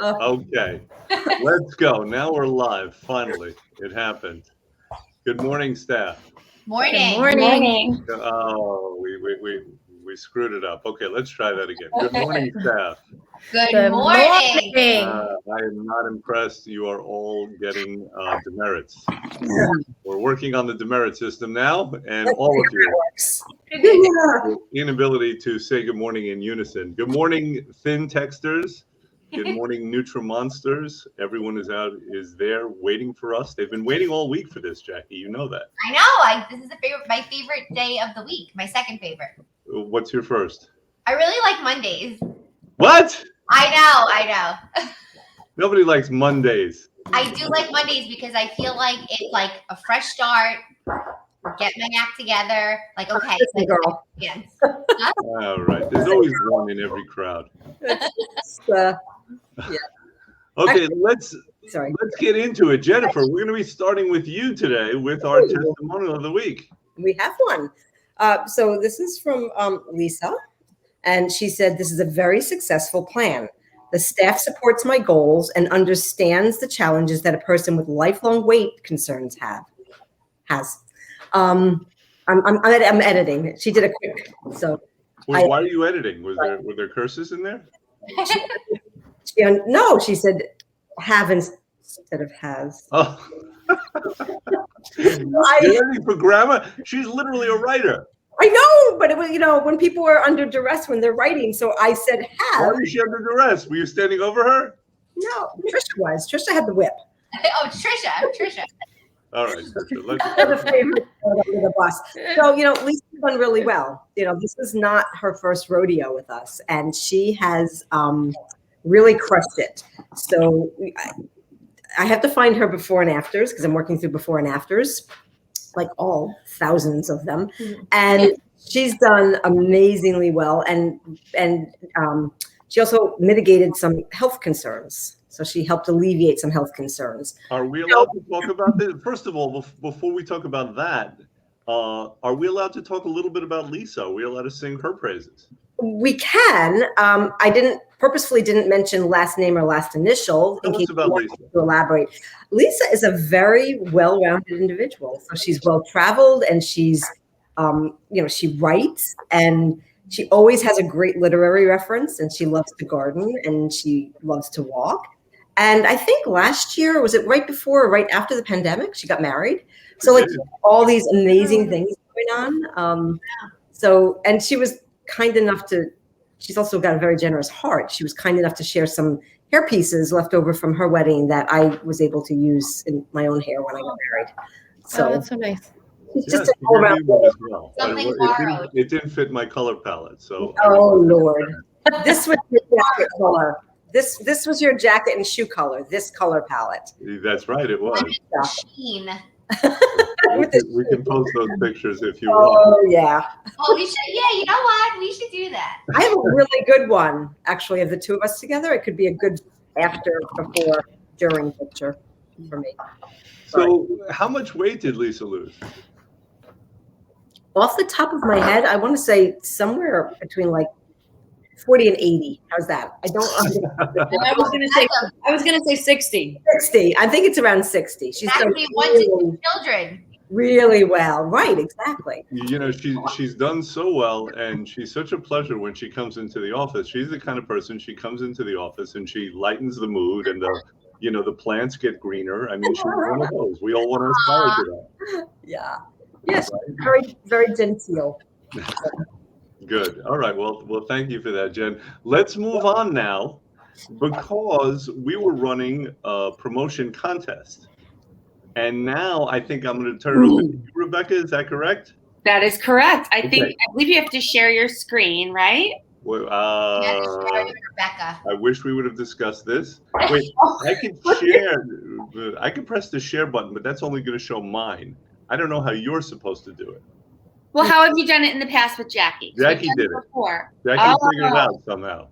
Okay, let's go. Now we're live. Finally, it happened. Good morning, staff. Morning. Good morning. Oh, we screwed it up. Okay, let's try that again. Good morning, staff. Good morning. I am not impressed. You are all getting demerits. We're working on the demerit system now, and all of you, your inability to say good morning in unison. Good morning, thin texters. Good morning, Nutrimonsters. Everyone is there waiting for us. They've been waiting all week for this, Jackie. You know that. I know. This is my favorite day of the week. My second favorite. What's your first? I really like Mondays. What? I know. Nobody likes Mondays. I do like Mondays because I feel like it's like a fresh start. Get my act together. Like, okay. Girl. Yes. All right. There's always one in every crowd. Okay, let's get into it. Jennifer, we're going to be starting with you today with our testimonial of the week. We have one. So this is from Lisa, and she said, "This is a very successful plan. The staff supports my goals and understands the challenges that a person with lifelong weight concerns has." I'm editing. She did a quick. So why are you editing? Were there curses in there? No, she said have instead of has. Oh. You're editing for grammar? She's literally a writer. I know, but it was, when people are under duress when they're writing, so I said have. Why was she under duress? Were you standing over her? No, Trisha was. Trisha had the whip. Oh, Trisha. All right, Trisha, let's the favorite under the bus. So, Lisa's done really well. This is not her first rodeo with us, and she has really crushed it. So I have to find her before and afters because I'm working through before and afters, like all thousands of them. And she's done amazingly well. And she also mitigated some health concerns. So she helped alleviate some health concerns. Are we allowed to talk about this? First of all, before we talk about that, are we allowed to talk a little bit about Lisa? Are we allowed to sing her praises? We can. I purposefully didn't mention last name or last initial in case you want to elaborate. Lisa is a very well-rounded individual. So she's well-traveled, and she's, she writes, and she always has a great literary reference, and she loves to garden, and she loves to walk. And I think last year, was it right before or right after the pandemic, she got married. So like all these amazing things going on. And she was kind enough she's also got a very generous heart. She was kind enough to share some hair pieces left over from her wedding that I was able to use in my own hair when I got married. So that's so nice. It's just an all-around as well. It didn't fit my color palette. So oh Lord. This was your jacket color. This was your jacket and shoe color, this color palette. That's right, it was. Sheen. We can post those pictures if you want. Oh, yeah. Oh, we should. Yeah, you know what? We should do that. I have a really good one, actually, of the two of us together. It could be a good after, before, during picture for me. So how much weight did Lisa lose? Off the top of my head, I want to say somewhere between like 40 and 80. How's that? I was gonna say 60. 60. I think it's around 60. She's done really, children. Really well. Right, exactly. She's done so well, and she's such a pleasure when she comes into the office. She's the kind of person, she comes into the office and she lightens the mood, and the plants get greener. I mean, she's one of those. We all want to aspire to that. Yeah. Yes, very, very genteel. Good. All right. Well, thank you for that, Jen. Let's move on now, because we were running a promotion contest. And now I think I'm going to turn it over to you, Rebecca. Is that correct? That is correct. I believe you have to share your screen, right? Well, Rebecca. I wish we would have discussed this. Wait, I can share. I can press the share button, but that's only going to show mine. I don't know how you're supposed to do it. Well, how have you done it in the past with Jackie? Jackie did it before. Jackie figured it out somehow.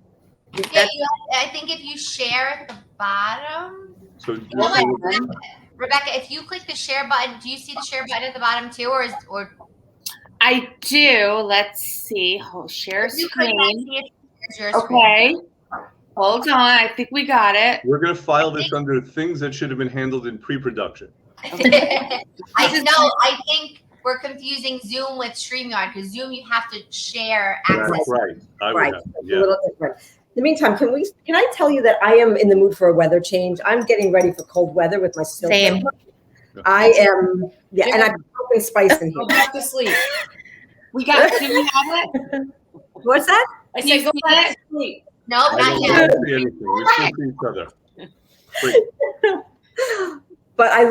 Yeah, I think if you share at the bottom. So Rebecca, if you click the share button, do you see the share button at the bottom too, or? I do. Let's see. Share screen. Okay. Hold on. I think we got it. We're going to file this under things that should have been handled in pre-production. I know. I think we're confusing Zoom with StreamYard because Zoom you have to share access. That's right. I would Right. have. It's Yeah. a little different. In the meantime, can I tell you that I am in the mood for a weather change? I'm getting ready for cold weather with my snowflake. Same. I am, yeah, and I'm putting spice in Go here. back to sleep. We got. Do we have it? What's that? I said go back to sleep. No, I not don't yet. see anything. We still see each other. Wait, But I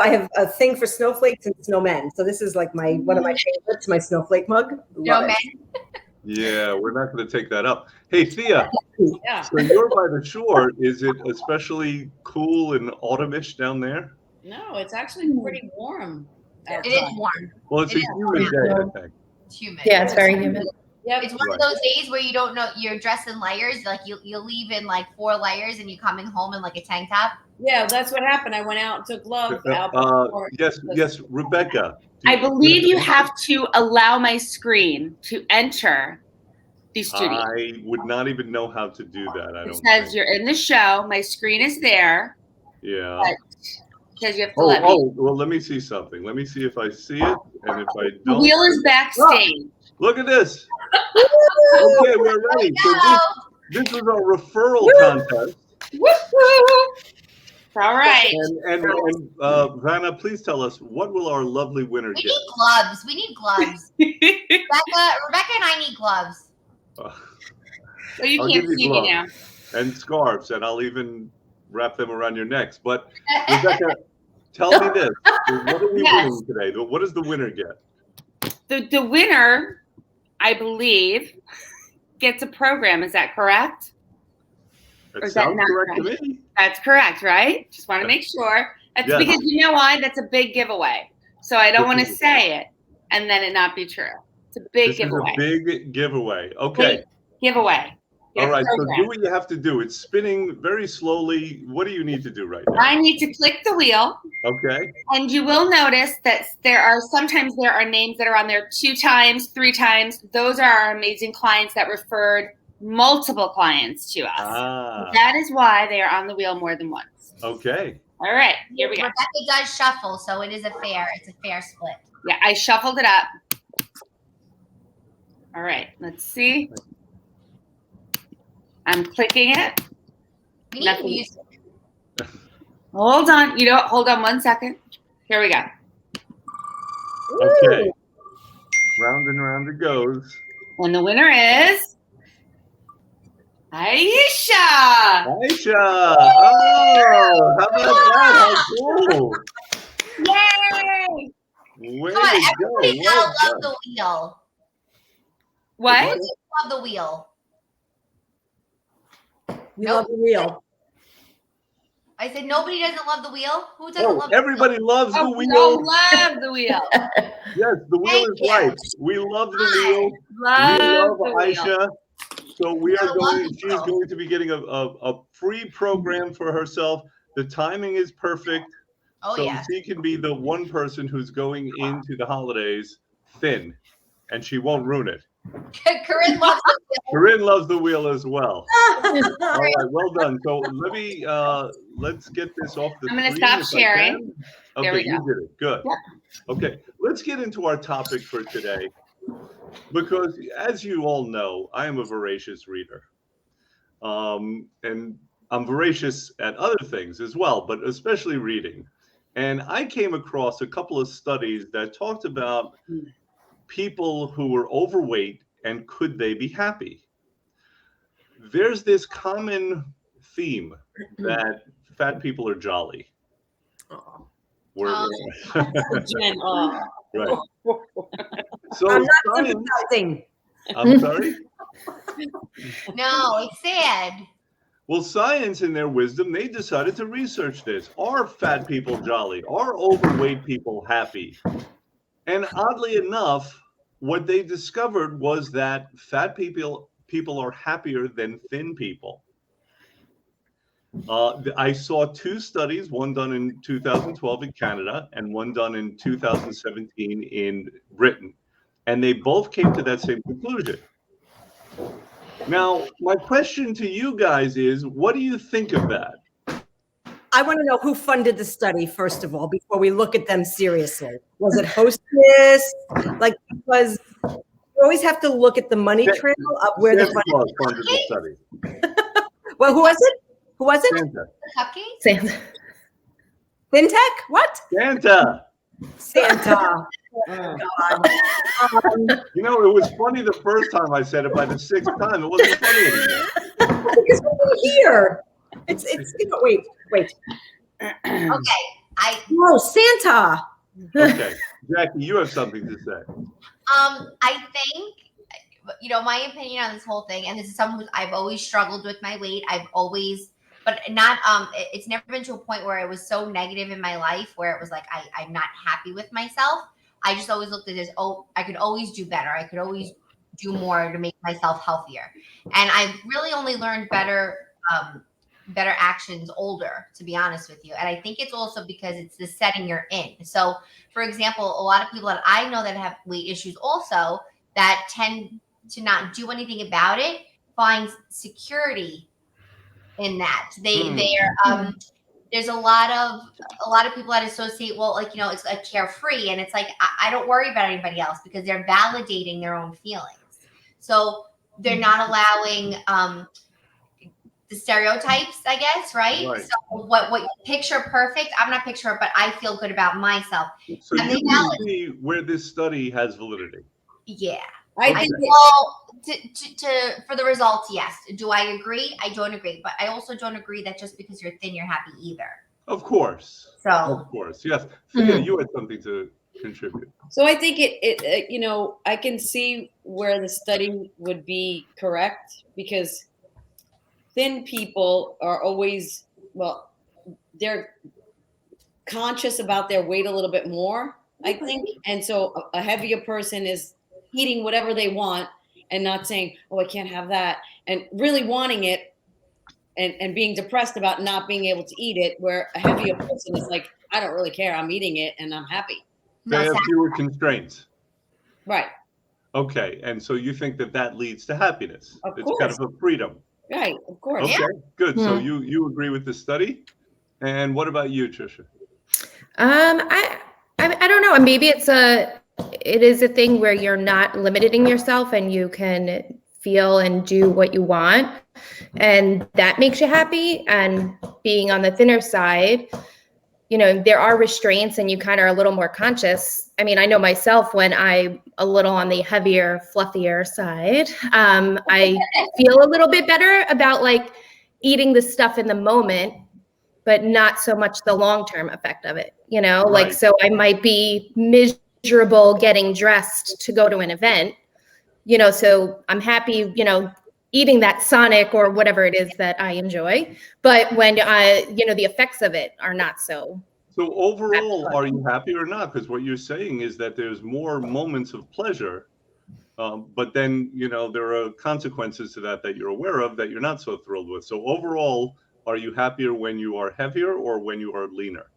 have a thing for snowflakes and snowmen. So this is like one of my favorites, my snowflake mug. No, Love man. it. yeah, we're not going to take that up. Hey, Thea, Yeah. so you're by the shore. Is it especially cool and autumnish down there? No, it's actually pretty warm. It is warm. Well, it's a humid day, I think. It's humid. Yeah, it's very humid. Yep. It's one of those days where you don't know you're dressed in layers. Like you leave in like 4 layers and you're coming home in like a tank top. Yeah, that's what happened. I went out and took gloves out. before- Yes, Rebecca. I believe you have to allow my screen to enter the studio. I would not even know how to do that. I It don't says think. you're in the show. My screen is there. Yeah. But because you have to let me. Oh, well, let me see something. Let me see if I see it. And if I The don't. wheel is backstage. Look at this. Okay, we're ready. So No. this was our referral contest. All right. And Vanna, please tell us, what will our lovely winner We get? need gloves. We need gloves. Rebecca and I need gloves. Uh, Well, you I'll can't give you see me now. gloves and scarves, and I'll even wrap them around your necks. But Rebecca, tell me this. What are we Yes. winning today? What does the winner get? The winner, I believe, gets a program. Is that correct? Or That is that sounds not correct to correct? me. That's correct, right? Just want to make sure. That's Yes. because you know why? That's a big giveaway. So I don't want to This is- say it and then it not be true. It's a big This giveaway. is a big giveaway. Okay. Giveaway. Get All a right. So program. do what you have to do. It's spinning very slowly. What do you need to do right now? I need to click the wheel, Okay. and you will notice that there are names that are on there 2 times, 3 times. Those are our amazing clients that referred multiple clients to us. Ah. That is why they are on the wheel more than once. Okay. All right, here we go. Rebecca does shuffle, so it's a fair split. Yeah, I shuffled it up. All right, let's see. I'm clicking it. We need Nothing. music. Hold on. Hold on 1 second. Here we go. Okay. Round and round it goes. And the winner is Aisha. Aisha! Oh, how about that? How cool! Yay! Way Come on, to everybody go! now Well love done. the wheel. What? Love the wheel. We Nope. love the wheel. I said nobody doesn't love the wheel. Who doesn't Oh, love everybody loves the Oh, we wheel. all love the wheel. Yes, the wheel Thank is you. right. We love the wheel. Love We love the wheel. Aisha. So we are I love going. the She's wheel. going to be getting a free program for herself. The timing is perfect. Oh so yeah. she can be the one person who's going into the holidays thin, and she won't ruin it. Corinne loves the wheel. Corinne loves the wheel as well. All right, well done. So let me let's get this off the I'm gonna screen stop if I sharing. can. There Okay, we you go. did it. Good. Okay, let's get into our topic for today. Because as you all know, I am a voracious reader. And I'm voracious at other things as well, but especially reading. And I came across a couple of studies that talked about people who were overweight and could they be happy? There's this common theme that fat people are jolly. We're, Jen, oh. right. So I'm not science, sympathizing. I'm sorry. No, it's sad. Well, science in their wisdom, they decided to research this. Are fat people jolly? Are overweight people happy? And oddly enough, what they discovered was that fat people are happier than thin people. I saw 2 studies, one done in 2012 in Canada and one done in 2017 in Britain. And they both came to that same conclusion. Now, my question to you guys is, what do you think of that? I want to know who funded the study, first of all, before we look at them seriously. Was it Hostess? Like, because you always have to look at the money trail of where the Santa Claus funded the study. Well, who was it? Who was it? Santa. Cupcakes? Santa. FinTech? What? Santa. Santa. Oh. God. You know, it was funny the first time I said it. By the sixth time, it wasn't funny anymore. Because we're here. It's you know, wait. Okay. No, Santa. Okay, Jackie, you have something to say. I think, my opinion on this whole thing, and this is someone who I've always struggled with my weight. But not, it's never been to a point where it was so negative in my life where it was like, I'm not happy with myself. I just always looked at this, I could always do better. I could always do more to make myself healthier. And I really only learned better actions older, to be honest with you. And I think it's also because it's the setting you're in. So, for example, a lot of people that I know that have weight issues also that tend to not do anything about it find security in that. There's a lot of people that associate, it's like carefree, and it's like I don't worry about anybody else because they're validating their own feelings. So they're not allowing the stereotypes, I guess, right? So what picture perfect? I'm not picture, but I feel good about myself. So you can see where this study has validity. Yeah. I think for the results, yes. Do I agree? I don't agree, but I also don't agree that just because you're thin, you're happy either. Of course. So. Of course, yes. Thea, you had something to contribute. So I think I can see where the study would be correct, because thin people are always, they're conscious about their weight a little bit more, I think. And so a heavier person is eating whatever they want and not saying, oh, I can't have that, and really wanting it and being depressed about not being able to eat it, where a heavier person is like, I don't really care, I'm eating it and I'm happy. They have fewer constraints. Right. Okay, and so you think that leads to happiness. Of it's course. kind of a freedom. Right, of course. Okay, good. So you agree with the study. And what about you, Trisha? I don't know. Maybe it is a thing where you're not limiting yourself and you can feel and do what you want, and that makes you happy. And being on the thinner side, there are restraints and you kind of are a little more conscious. I mean, I know myself when I'm a little on the heavier, fluffier side, I feel a little bit better about like eating the stuff in the moment, but not so much the long-term effect of it, Right. Like, so I might be miserable getting dressed to go to an event, so I'm happy, eating that Sonic or whatever it is that I enjoy. But when the effects of it are not so. So overall, are you happy or not? Because what you're saying is that there's more moments of pleasure, but then, there are consequences to that you're aware of that you're not so thrilled with. So overall, are you happier when you are heavier or when you are leaner?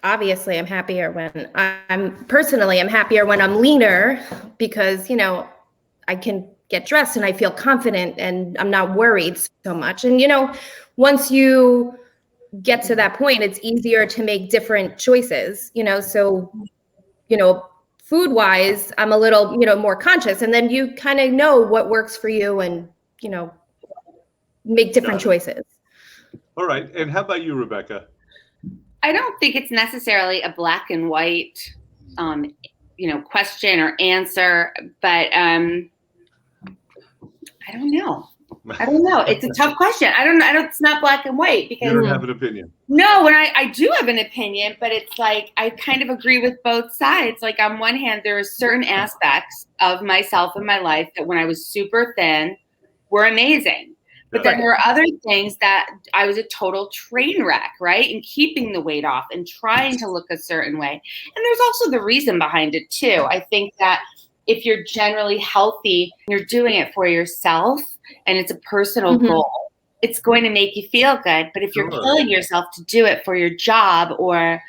Obviously, I'm happier when I'm happier when I'm leaner, because, I can get dressed and I feel confident and I'm not worried so much. And, once you get to that point, it's easier to make different choices, so, food wise, I'm a little, more conscious, and then you kind of know what works for you and, make different choices. All right. And how about you, Rebecca? I don't think it's necessarily a black and white, question or answer, but I don't know. It's a tough question. I don't know. It's not black and white because you don't have an opinion. No, and I do have an opinion, but it's like I kind of agree with both sides. Like on one hand, there are certain aspects of myself and my life that when I was super thin were amazing. But then there are other things that I was a total train wreck, right? And keeping the weight off and trying to look a certain way. And there's also the reason behind it too. I think that if you're generally healthy, you're doing it for yourself and it's a personal goal, it's going to make you feel good. But if you're killing yourself to do it for your job or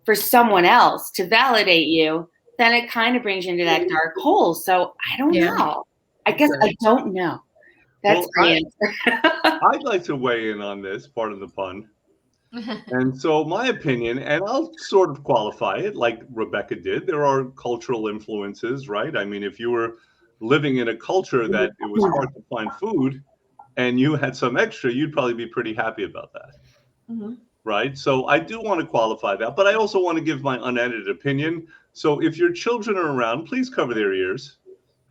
for someone else to validate you, then it kind of brings you into that dark hole. So I don't know. I guess I don't know. That's Well, my answer. I'd like to weigh in on this, pardon the pun. And so my opinion, and I'll sort of qualify it like Rebecca did, there are cultural influences, right? I mean, if you were living in a culture that it was hard to find food and you had some extra, you'd probably be pretty happy about that. Right? So I do want to qualify that, but I also want to give my unedited opinion. So if your children are around, please cover their ears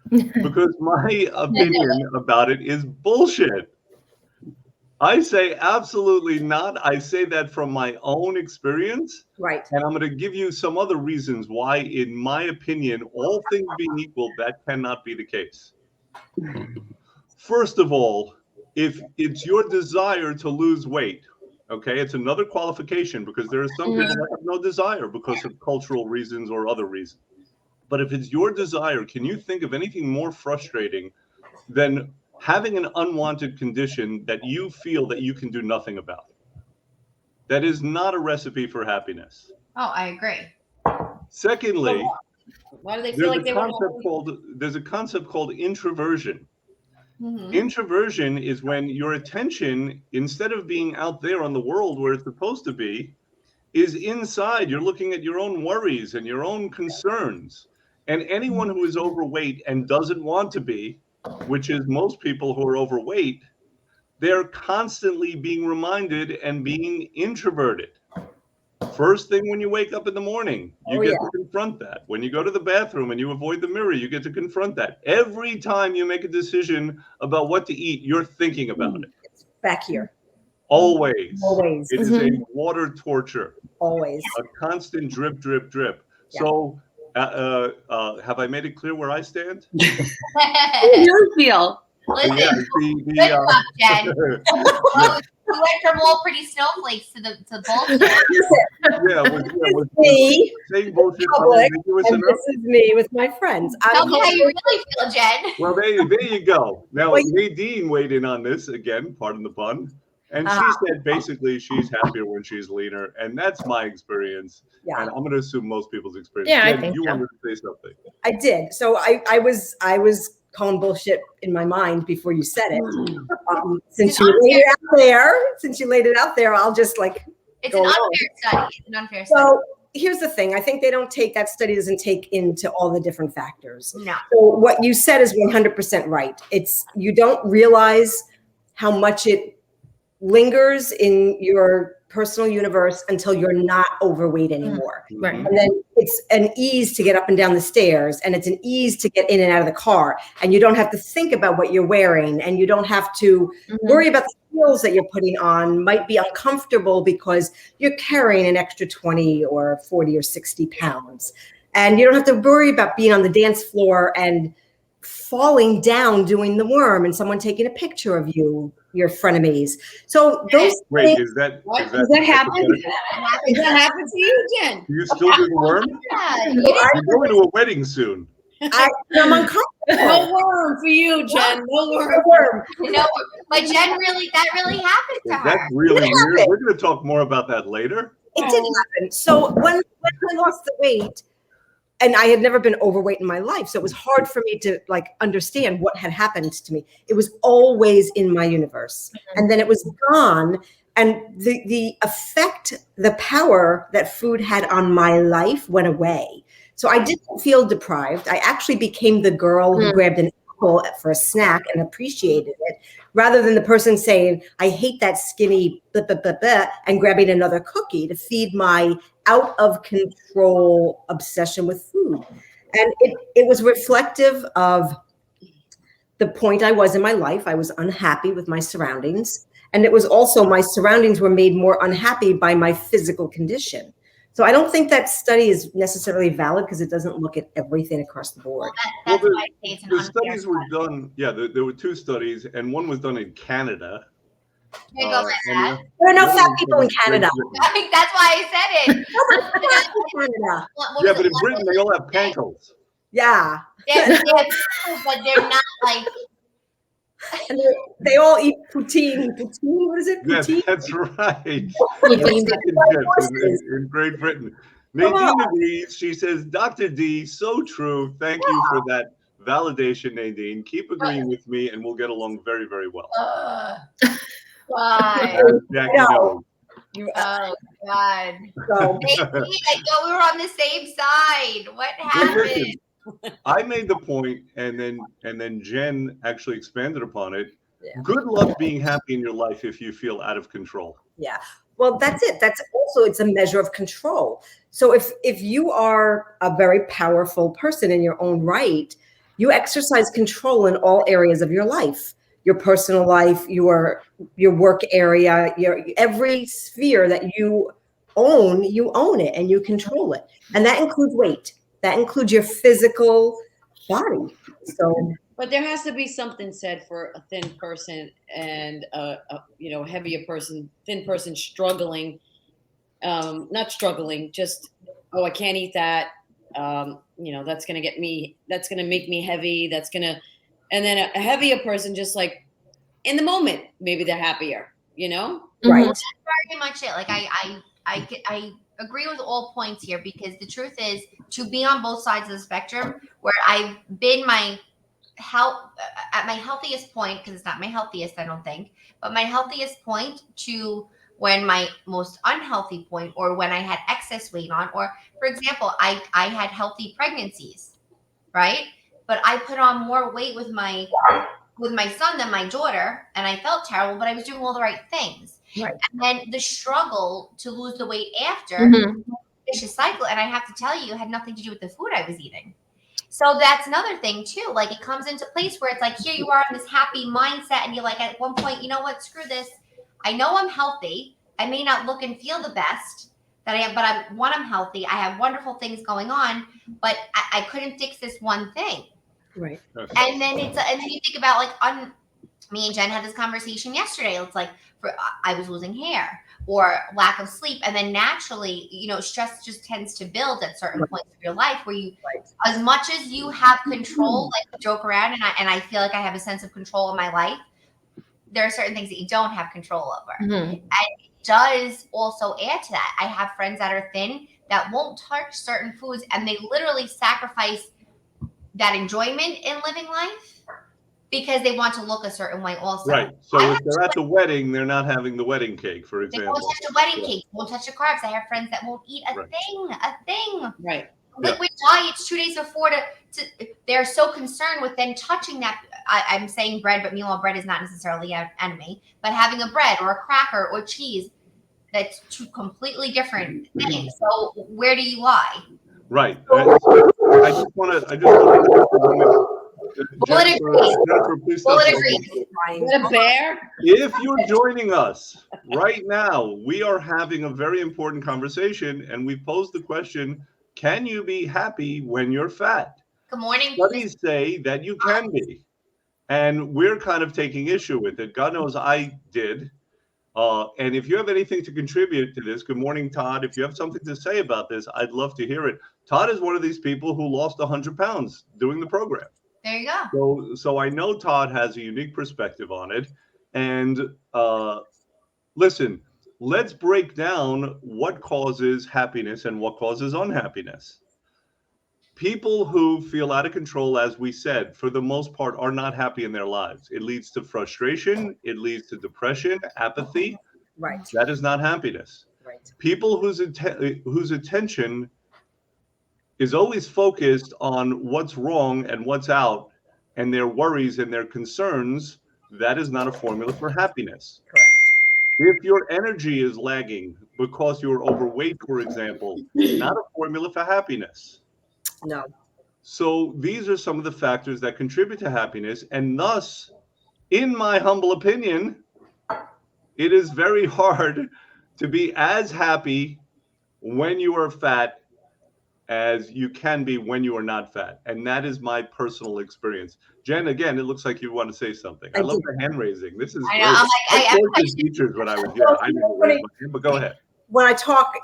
because my opinion about it is bullshit. I say absolutely not. I say that from my own experience. Right. And I'm going to give you some other reasons why, in my opinion, all things being equal, that cannot be the case. First of all, if it's your desire to lose weight, okay, it's another qualification because there are some people that have no desire because of cultural reasons or other reasons. But if it's your desire, can you think of anything more frustrating than having an unwanted condition that you feel that you can do nothing about? That is not a recipe for happiness. Oh, I agree. Secondly, Why do they feel like they there's a concept called introversion. Introversion is when your attention, instead of being out there on the world where it's supposed to be, is inside. You're looking at your own worries and your own concerns. And anyone who is overweight and doesn't want to be, which is most people who are overweight, they're constantly being reminded and being introverted. First thing when you wake up in the morning, you get to confront that. When you go to the bathroom and you avoid the mirror, you get to confront that. Every time you make a decision about what to eat, you're thinking about it. It's back here. Always. Always. It is a water torture. Always. A constant drip, drip, drip. Yeah. So have I made it clear where I stand? How do you feel? Listen, Yeah, good job, Jen. We went from all pretty snowflakes to bullshit. was me, saying bullshit public, unambiguous and enough? this is me with my friends. Tell me how you really feel, Jen. Well, there you go. Now, Nadine weighed in on this again, pardon the pun. And she said basically she's happier when she's leaner. And that's my experience. Yeah. And I'm going to assume most people's experience. Yeah, Jen, I think you so. wanted to say something. I did. So I was calling bullshit in my mind before you said it. Since you laid it out there, I'll just it's an unfair study. It's an unfair study. So here's the thing. I think that study doesn't take into all the different factors. No. So what you said is 100% right. It's you don't realize how much it lingers in your personal universe until you're not overweight anymore. Right. And then it's an ease to get up and down the stairs, and it's an ease to get in and out of the car, and you don't have to think about what you're wearing, and you don't have to worry about the heels that you're putting on might be uncomfortable because you're carrying an extra 20 or 40 or 60 pounds. And you don't have to worry about being on the dance floor and falling down doing the worm and someone taking a picture of you, your frenemies. So those Wait, things, does that happen? Does that happen to you, Jen? Do you still do the worm? Yeah, You're going to a wedding soon. I'm uncomfortable. No worm for you, Jen. No worm. no, but Jen that really happened to her. That's really weird. We're going to talk more about that later. It did happen. So when I lost the weight, and I had never been overweight in my life, so it was hard for me to understand what had happened to me. It was always in my universe, and then it was gone. And the effect, the power that food had on my life went away. So I didn't feel deprived. I actually became the girl who grabbed an apple for a snack and appreciated it, rather than the person saying, I hate that skinny blah, blah, blah, blah, and grabbing another cookie to feed my out of control obsession with food. And it was reflective of the point I was in my life. I was unhappy with my surroundings. And it was also my surroundings were made more unhappy by my physical condition. So I don't think that study is necessarily valid because it doesn't look at everything across the board. That's why I say it's an The unfair studies were done, there were two studies, and one was done in Canada. There goes my dad. There are no fat people in Canada. I think that's why I said it. Canada. Yeah, but in Britain, they all have pankles. Yeah. But they're not like. And they all eat poutine. Poutine, what is it? Yes, Poutine? that's right. Poutine. in Great Britain. Nadine agrees. She says, Dr. D, so true. Thank you for that validation, Nadine. Keep agreeing with me, and we'll get along very, very well. God. As Jackie knows. Oh God. So, I thought we were on the same side. What Well, happened? listen, I made the point, and then Jen actually expanded upon it. Yeah. Good luck being happy in your life if you feel out of control. yeah. Well, that's it. That's also, it's a measure of control. So if you are a very powerful person in your own right, you exercise control in all areas of your life, your personal life, your work area, your every sphere that you own it and you control it. And that includes weight. That includes your physical body. So, But there has to be something said for a thin person and a heavier person, thin person struggling, not struggling, just, oh, I can't eat that. That's going to make me heavy. And then a heavier person, just like in the moment, maybe they're happier, right. That's very much it. Like I agree with all points here, because the truth is, to be on both sides of the spectrum, where I've been at my healthiest point, because it's not my healthiest, I don't think, but my healthiest point, to when my most unhealthy point, or when I had excess weight on, or for example, I had healthy pregnancies, right? But I put on more weight with my son than my daughter, and I felt terrible, but I was doing all the right things. Right. And then the struggle to lose the weight after, vicious cycle, and I have to tell you, it had nothing to do with the food I was eating. So that's another thing too. Like, it comes into place where it's like, here you are in this happy mindset, and you're like, at one point, you know what, screw this. I know I'm healthy. I may not look and feel the best that I am, but I'm healthy. I have wonderful things going on, but I couldn't fix this one thing. Right. And then and then you think about, like, me and Jen had this conversation yesterday. It's like, I was losing hair or lack of sleep, and then naturally, stress just tends to build at certain points of your life, where you, as much as you have control, like we joke around, and I feel like I have a sense of control in my life, there are certain things that you don't have control over, and it does also add to that. I have friends that are thin that won't touch certain foods, and they literally sacrifice that enjoyment in living life because they want to look a certain way also. Right. So if they're at the wedding, they're not having the wedding cake, for example. They won't touch the wedding cake. Won't touch the carbs. I have friends that won't eat a thing. Right. Liquid diets 2 days before they're so concerned with then touching that. I'm saying bread, but meanwhile, bread is not necessarily an enemy. But having a bread or a cracker or cheese, that's two completely different things. So where do you lie? Right. I just want to. Jennifer, please stop. A bear? If you're joining us right now, we are having a very important conversation, and we posed the question: can you be happy when you're fat? Good morning. Studies say that you can be, and we're kind of taking issue with it. God knows I did. And if you have anything to contribute to this, good morning, Todd. If you have something to say about this, I'd love to hear it. Todd is one of these people who lost 100 pounds doing the program. There you go. So I know Todd has a unique perspective on it. And listen, let's break down what causes happiness and what causes unhappiness. People who feel out of control, as we said, for the most part, are not happy in their lives. It leads to frustration. It leads to depression, apathy. Right. That is not happiness. Right. People whose attention is always focused on what's wrong and what's out, and their worries and their concerns, that is not a formula for happiness. Correct. If your energy is lagging because you're overweight, for example, not a formula for happiness. No. So these are some of the factors that contribute to happiness, and thus, in my humble opinion, it is very hard to be as happy when you are fat as you can be when you are not fat. And that is my personal experience. Jen, again, it looks like you want to say something. I love the hand raising. This is I know. I tortured teachers when I was young. I didn't raise my hand, but go ahead. When I talk,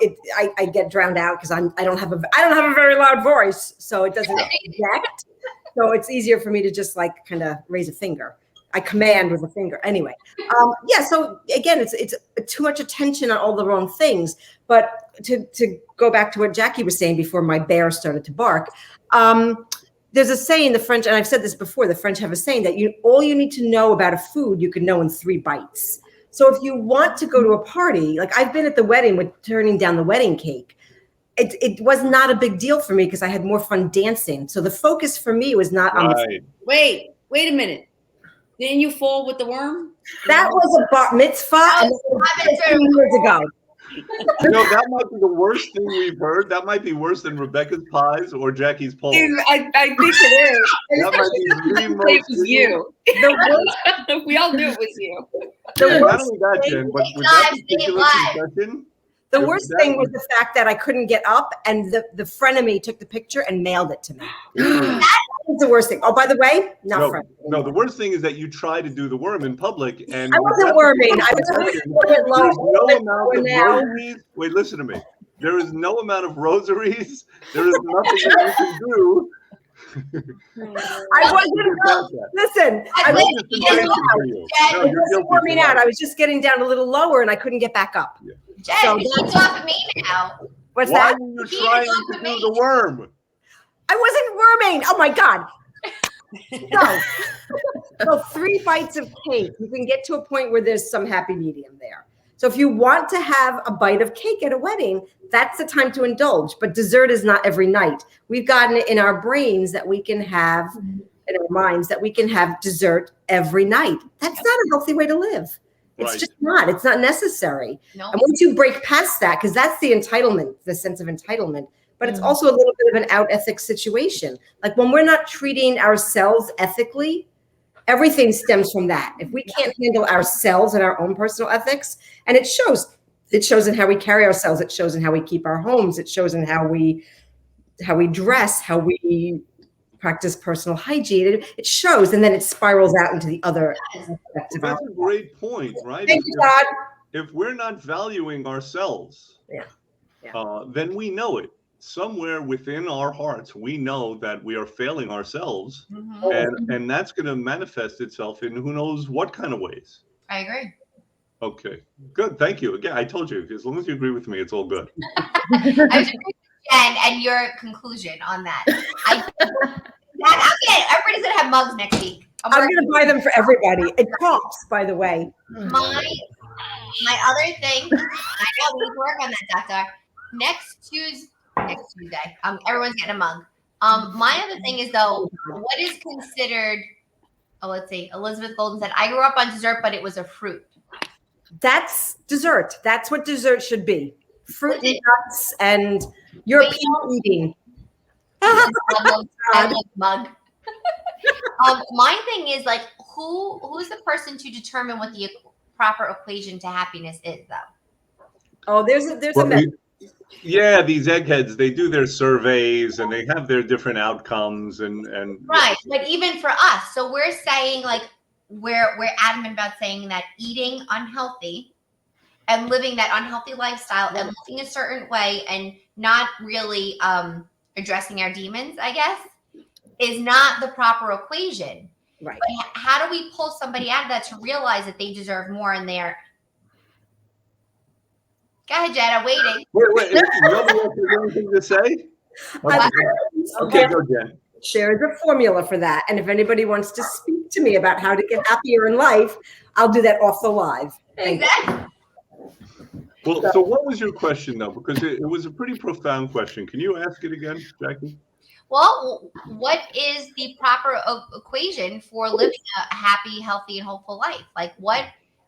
I get drowned out because I don't have a very loud voice, so it doesn't project. So it's easier for me to just like kind of raise a finger. I command with a finger. Anyway, so again, it's too much attention on all the wrong things. But to go back to what Jackie was saying before my bear started to bark, there's a saying, the French, and I've said this before, the French have a saying that all you need to know about a food, you can know in 3 bites. So if you want to go to a party, like I've been at the wedding with turning down the wedding cake. It was not a big deal for me because I had more fun dancing. So the focus for me was not on the Wait a minute. Didn't you fall with the worm? That was a bar mitzvah and 15 years ago. That might be the worst thing we've heard. That might be worse than Rebecca's pies or Jackie's polls. I think it is. That might be the most. It was you. We all knew it was you. Not only that, Jen, but with that particular confession, the worst thing was the fact that I couldn't get up, and the frenemy took the picture and mailed it to me. That was the worst thing. Oh, by the way, frenemy. No, the worst thing is that you try to do the worm in public, and I wasn't worming. I was Wait, listen to me. There is no amount of rosaries. There is nothing that you can do. I wasn't. Listen, I wasn't warming out. I was just getting down a little lower, and I couldn't get back up. Yeah. Jen, he's off of me now. What's that? Why were you trying to do the worm? I wasn't worming. Oh my God. So 3 bites of cake, you can get to a point where there's some happy medium there. So if you want to have a bite of cake at a wedding, that's the time to indulge. But dessert is not every night. We've gotten it in our brains that we can have, in our minds, that we can have dessert every night. That's not a healthy way to live. It's just not. It's not necessary. No. And once you break past that, because that's the entitlement, the sense of entitlement, but it's also a little bit of an out ethics situation. Like when we're not treating ourselves ethically, everything stems from that. If we can't handle ourselves and our own personal ethics, and it shows in how we carry ourselves, it shows in how we keep our homes, it shows in how we dress, how we practice personal hygiene. It shows, and then it spirals out into the other aspects of That's a great point, right? Thank you, God. If we're not valuing ourselves, then we know it. Somewhere within our hearts, we know that we are failing ourselves, and that's going to manifest itself in who knows what kind of ways. I agree. Okay, good. Thank you. Again, I told you, as long as you agree with me, it's all good. I agree with Jen and your conclusion on that. Everybody's going to have mugs next week. I'm going to buy them for everybody. It costs, by the way. My other thing, I know we work on that, Doctor. Next Tuesday, everyone's getting a mug. My other thing is though, what is considered? Let's see. Elizabeth Golden said, "I grew up on dessert, but it was a fruit." That's dessert. That's what dessert should be. Fruit and nuts and European eating. I love mug. My thing is like, who's the person to determine what the proper equation to happiness is, though? Oh, there's a method. Yeah, these eggheads, they do their surveys and they have their different outcomes and right. But even for us, so we're saying like we're adamant about saying that eating unhealthy and living that unhealthy lifestyle and looking a certain way and not really addressing our demons, I guess, is not the proper equation. Right. But how do we pull somebody out of that to realize that they deserve more and they're Go ahead, Jen. I'm waiting. Wait. Nobody else has anything to say? Okay, go, Jen. There's a formula for that. And if anybody wants to speak to me about how to get happier in life, I'll do that off the live. Exactly. Well, so what was your question, though? Because it was a pretty profound question. Can you ask it again, Jackie? Well, what is the proper equation for living a happy, healthy, and hopeful life? Like, what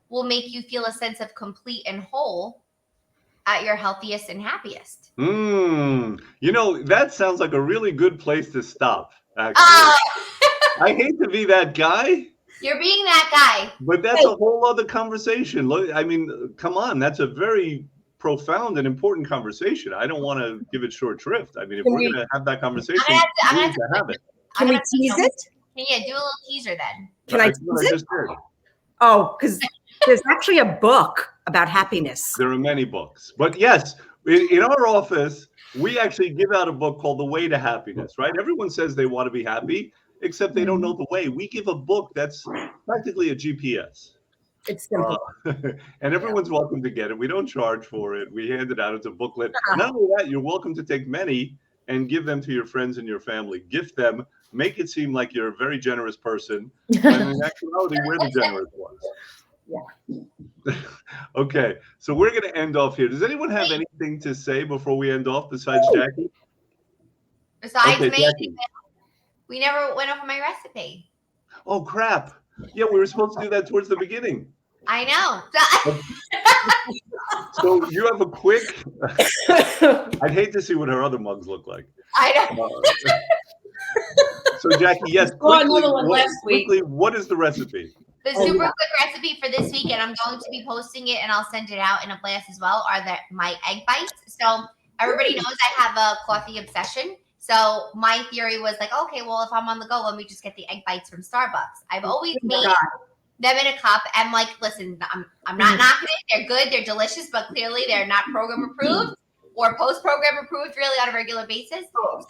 will make you feel a sense of complete and whole at your healthiest and happiest? That sounds like a really good place to stop, actually. I hate to be that guy. You're being that guy. But that's a whole other conversation. I mean, come on. That's a very profound and important conversation. I don't want to give it short shrift. I mean, if we're going to have that conversation, we need to have it. Can we tease it? Yeah, do a little teaser then. Can I tease it? Oh, because there's actually a book about happiness. There are many books. But yes, in our office, we actually give out a book called The Way to Happiness, right? Everyone says they want to be happy, except they don't know the way. We give a book that's practically a GPS. It's simple. And everyone's welcome to get it. We don't charge for it. We hand it out as a booklet. Not only that, you're welcome to take many and give them to your friends and your family. Gift them make it seem like you're a very generous person, when in actuality, we're the generous ones. Yeah. Okay, so we're going to end off here. Does anyone have anything to say before we end off besides Jackie? Besides Okay, me, Jackie. we never went over my recipe. Oh, crap. Yeah, we were supposed to do that towards the beginning. I know. So you have a quick, I'd hate to see what her other mugs look like. I know. So Jackie, yes, quickly, what is the recipe? The super quick recipe for this week, and I'm going to be posting it, and I'll send it out in a blast as well, are my egg bites. So everybody knows I have a coffee obsession. So my theory was like, okay, well, if I'm on the go, let me just get the egg bites from Starbucks. I've always made them in a cup. And like, listen, I'm not knocking it. They're good. They're delicious, but clearly they're not program approved or post-program approved really on a regular basis. So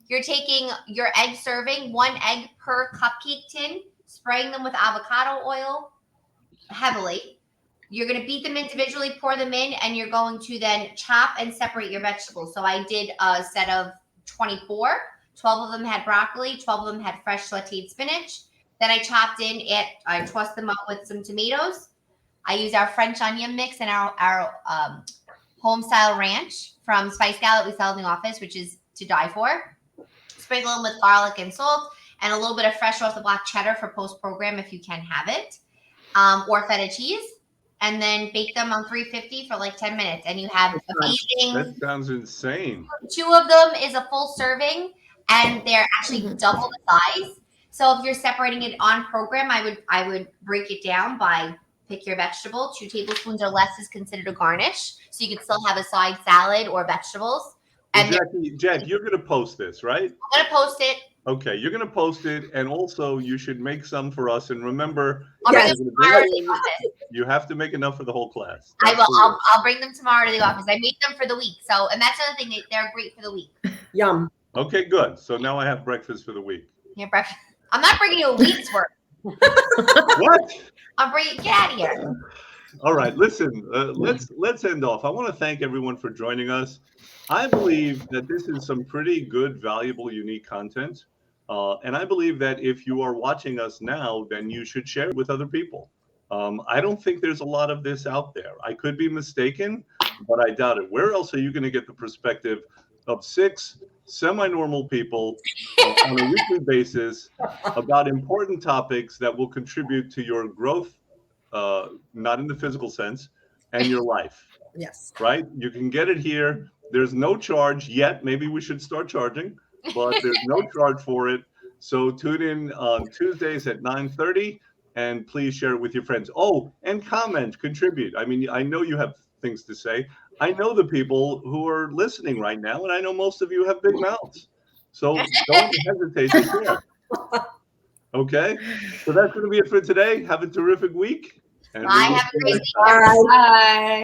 you're taking your egg serving, 1 egg per cupcake tin, spraying them with avocado oil heavily. You're going to beat them individually, pour them in, and you're going to then chop and separate your vegetables. So I did a set of 24. 12 of them had broccoli. 12 of them had fresh sauteed spinach. Then I chopped I tossed them up with some tomatoes. I used our French onion mix and our home style ranch from Spice Gal that we sell in the office, which is to die for. Sprinkle them with garlic and salt and a little bit of fresh off the block cheddar for post-program if you can have it, or feta cheese. And then bake them on 350 for like 10 minutes. And you have amazing. That sounds insane. 2 of them is a full serving, and they're actually double the size. So if you're separating it on program, I would break it down by pick your vegetable. 2 tablespoons or less is considered a garnish. So you can still have a side salad or vegetables. And Jackie, you're going to post this, right? I'm going to post it. Okay, you're going to post it, and also you should make some for us. And remember, you have to make enough for the whole class. I will. I'll bring them tomorrow to the office. I make them for the week. So, and that's another thing. They're great for the week. Yum. Okay, good. So now I have breakfast for the week. Yeah, breakfast. I'm not bringing you a week's worth. What? I'm bringing. Get out of here. All right, listen. Let's end off. I want to thank everyone for joining us. I believe that this is some pretty good, valuable, unique content. And I believe that if you are watching us now, then you should share it with other people. I don't think there's a lot of this out there. I could be mistaken, but I doubt it. Where else are you going to get the perspective of 6 semi-normal people on a weekly basis about important topics that will contribute to your growth, not in the physical sense, and your life? Yes. Right? You can get it here. There's no charge yet. Maybe we should start charging, but there's no charge for it. So tune in on Tuesdays at 9:30, and please share it with your friends. Oh, and comment, contribute. I mean, I know you have things to say. I know the people who are listening right now, and I know most of you have big mouths. So don't hesitate to share. Okay? So that's going to be it for today. Have a terrific week. And Bye. Have a great week. Bye.